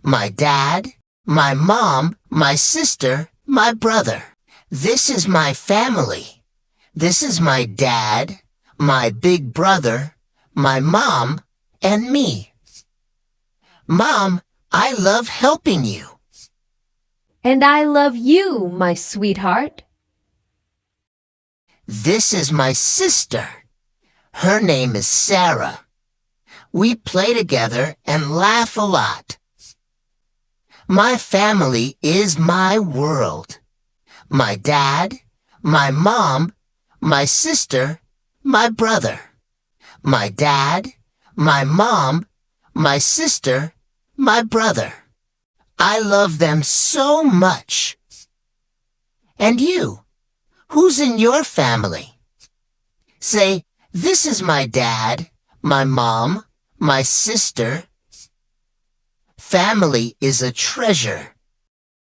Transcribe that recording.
my dad, my mom, my sister, my brother. This is my family. This is my dad, my big brother, my mom, and me. Mom, I love helping you. And I love you, my sweetheart. This is my sister. Her name is Sarah. We play together and laugh a lot. My family is my world. My dad, my mom, my sister, my brother. My dad, my mom, my sister, my brother. I love them so much. And you? Who's in your family? Say, this is my dad, my mom, my sister. Family is a treasure.